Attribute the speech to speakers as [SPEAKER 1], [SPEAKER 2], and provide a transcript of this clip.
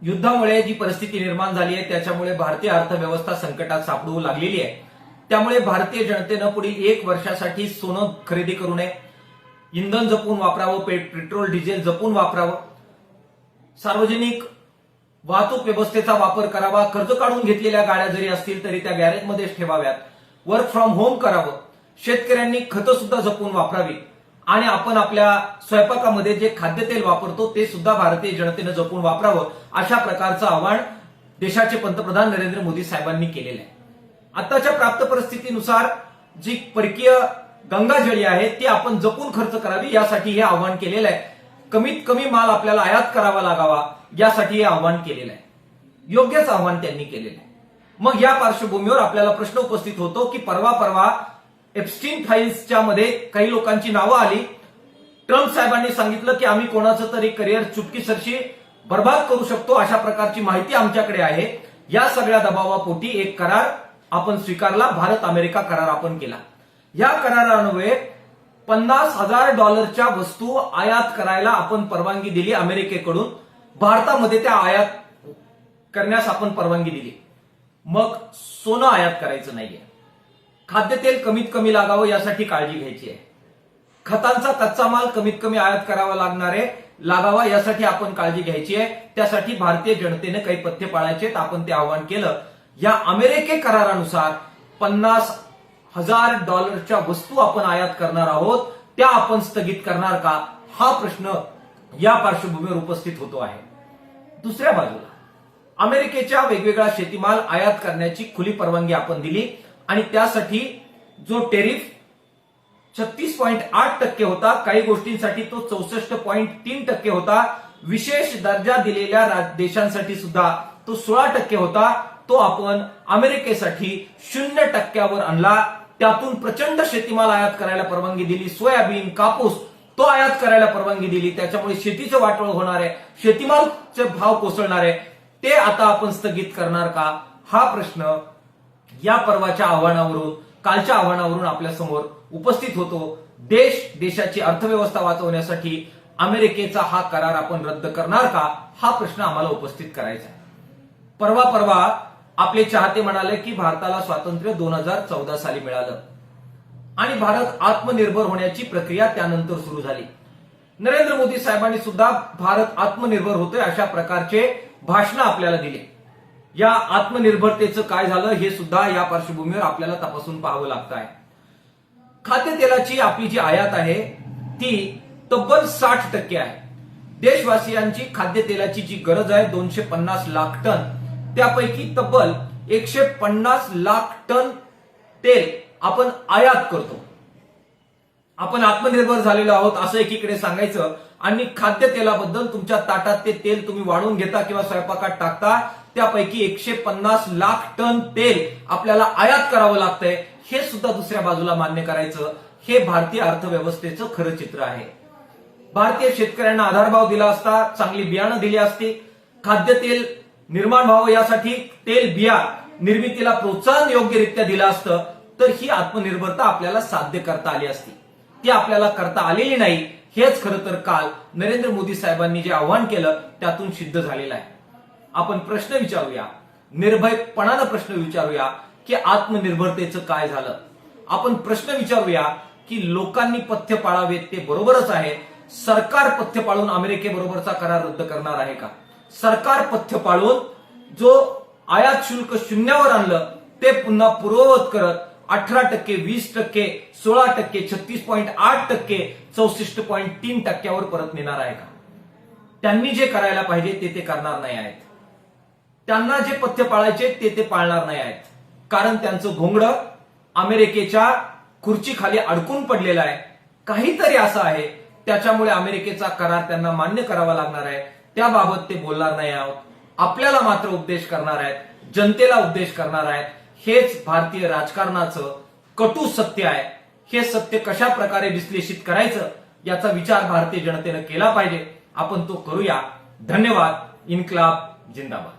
[SPEAKER 1] युद्धामुळे जी परिस्थिती निर्माण झाली आहे त्याच्यामुळे भारतीय अर्थव्यवस्था संकटात सापडू लागलेली आहे। त्यामुळे भारतीय जनतेनं पुढील 1 वर्षासाठी सोनं खरेदी करू नये, इंधन जपून वापरावं, पेट्रोल डिझेल जपून वापरावं, सार्वजनिक वाहतूक व्यवस्थेचा वापर करावा, कर्ज काढून घेतलेल्या गाड्या जरी असतील तरी त्या गॅरेजमध्येच ठेवाव्यात, वर्क फ्रॉम होम करावं, शेतकऱ्यांनी खतं सुद्धा जपून वापरावी आणि आपण आपल्या स्वयंपाकामध्ये जे खाद्यतेल वापरतो ते सुद्धा भारतीय जनतेनं जपून वापरावं, अशा प्रकारचं आवाहन देशाचे पंतप्रधान नरेंद्र मोदी साहेबांनी केलेलं आहे। आताच्या प्राप्त परिस्थितीनुसार जी परकीय गंगाजळी आहे ती आपण जपून खर्च करावी यासाठी हे आवाहन केलेलं आहे। कमीत कमी माल आपल्याला आयात करावा लागावा यासाठी हे आवाहन केलेलं आहे। योग्यच आवाहन त्यांनी केलेलं आहे। मग या पार्श्वभूमीवर आपल्याला प्रश्न उपस्थित होतो की परवा एप्स्टीन फाईल्सच्या मध्ये काही लोकांची नावं आली। ट्रम्प साहेबांनी सांगितलं की आम्ही कोणाचं तरी करिअर चुटकीसरशी बर्बाद करू शकतो अशा प्रकारची माहिती आमच्याकडे आहे। या सगळ्या दबावापोटी एक करार आपण स्वीकारला, भारत अमेरिका करार आपण केला। या करारान्वये $50,000 वस्तू आयात करायला आपण परवानगी दिली अमेरिकेकडून, भारतामध्ये त्या आयात करण्यास आपण परवानगी दिली। मग सोनं आयात करायचं नाहीये, खाद्यतेल कमीत कमी लागावं यासाठी काळजी घ्यायची आहे, खतांचा कच्चा माल कमीत कमी आयात करावा लागावा यासाठी आपण काळजी घ्यायची आहे। त्यासाठी भारतीय जनतेने काही पथ्य पाळायचे आपण ते आवाहन केलं। या अमेरिके करारानुसार $50,000 वस्तू आपण आयात करणार आहोत, त्या आपण स्थगित करणार का, हा प्रश्न या पार्श्वभूमीवर उपस्थित होतो आहे। दुसऱ्या बाजूला अमेरिकेच्या वेगवेगळा शेतीमाल आयात करण्याची खुली परवानगी आपण दिली आणि त्यासाठी जो टेरिफ 36.8% होता, काही गोष्टींसाठी तो 64.3% होता, विशेष दर्जा दिलेल्या देशांसाठी सुद्धा तो 16% होता, तो आपण अमेरिकेसाठी 0% आणला। त्यातून प्रचंड शेतीमाल आयात करायला परवानगी दिली, सोयाबीन, कापूस तो आयात करायला परवानगी दिली। त्याच्यामुळे शेतीचं वाटोळ होणार आहे, शेतीमालचे भाव कोसळणार आहे, ते आता आपण स्थगित करणार का, हा प्रश्न या पर्वाच्या आव्हानावरून, कालच्या आव्हानावरून आपल्या समोर उपस्थित होतो। देशाची अर्थव्यवस्था वाचवण्यासाठी अमेरिकेचा हा करार आपण रद्द करणार का, हा प्रश्न आम्हाला उपस्थित करायचा आहे। परवा आपले चाहते म्हणाले की भारताला स्वातंत्र्य 2014 साली मिळालं आणि भारत आत्मनिर्भर होण्याची प्रक्रिया त्यानंतर सुरू झाली। नरेंद्र मोदी साहेबांनी सुद्धा भारत आत्मनिर्भर होतोय अशा प्रकारचे भाषण आपल्याला दिले। या आत्मनिर्भरतेचं काय झालं हे सुद्धा या पार्श्वभूमीवर आपल्याला तपासून पाहावं लागतं आहे। खाद्यतेलाची आपली जी आयात आहे ती तब्बल 60% आहे। देशवासियांची खाद्यतेलाची जी गरज आहे 250 लाख टन, त्यापैकी तब्बल 150 लाख टन तेल आपण आयात करतो। आपण आत्मनिर्भर झालेलो आहोत असं एकीकडे सांगायचं आणि खाद्यतेलाबद्दल तुमच्या ताटात ते तेल तुम्ही वाढून घेता किंवा स्वयंपाकात टाकता, त्यापैकी 150 लाख टन तेल आपल्याला आयात करावं लागतंय, हे सुद्धा दुसऱ्या बाजूला मान्य करायचं। हे भारतीय अर्थव्यवस्थेचं खरं चित्र आहे। भारतीय शेतकऱ्यांना आधारभाव दिला असता, चांगली बियाणं दिली असती, खाद्यतेल निर्माण व्हावं यासाठी तेल बिया निर्मितीला प्रोत्साहन योग्यरित्या दिलं असतं तर ही आत्मनिर्भरता आपल्याला साध्य करता आली असती। ती आपल्याला करता आलेली नाही। हेच खरं तर काल नरेंद्र मोदी साहेबांनी जे आवाहन केलं त्यातून सिद्ध झालेलं आहे। आपण प्रश्न विचारूया, निर्भयपणानं प्रश्न विचारूया की आत्मनिर्भरतेचं काय झालं। आपण प्रश्न विचारूया की लोकांनी पथ्य पाळावेत ते बरोबरच आहे, सरकार पथ्य पाळून अमेरिकेबरोबरचा करार रद्द करणार आहे का? सरकार पथ्य पाळून जो आयात शुल्क शून्यावर आणलं ते पुन्हा पूर्ववत करत 18%, 20%, 16%, 36.8%, 64.3% परत नेणार आहे का? त्यांनी जे करायला पाहिजे ते करणार नाही आहेत। त्यांना जे पथ्य पाळायचे ते पाळणार नाही आहेत, कारण त्यांचं घोंगडं अमेरिकेच्या खुर्चीखाली अडकून पडलेलं आहे। काहीतरी असं आहे त्याच्यामुळे अमेरिकेचा करार त्यांना मान्य करावा लागणार आहे, त्याबाबत ते बोलणार नाही आहोत। आपल्याला मात्र उपदेश करणार आहेत, जनतेला उपदेश करणार आहेत। हेच भारतीय राजकारणाचं कटू सत्य आहे। हे सत्य कशा प्रकारे विश्लेषित करायचं याचा विचार भारतीय जनतेने केला पाहिजे। आपण तो करूया। धन्यवाद। इन्क्लाब जिंदाबाद।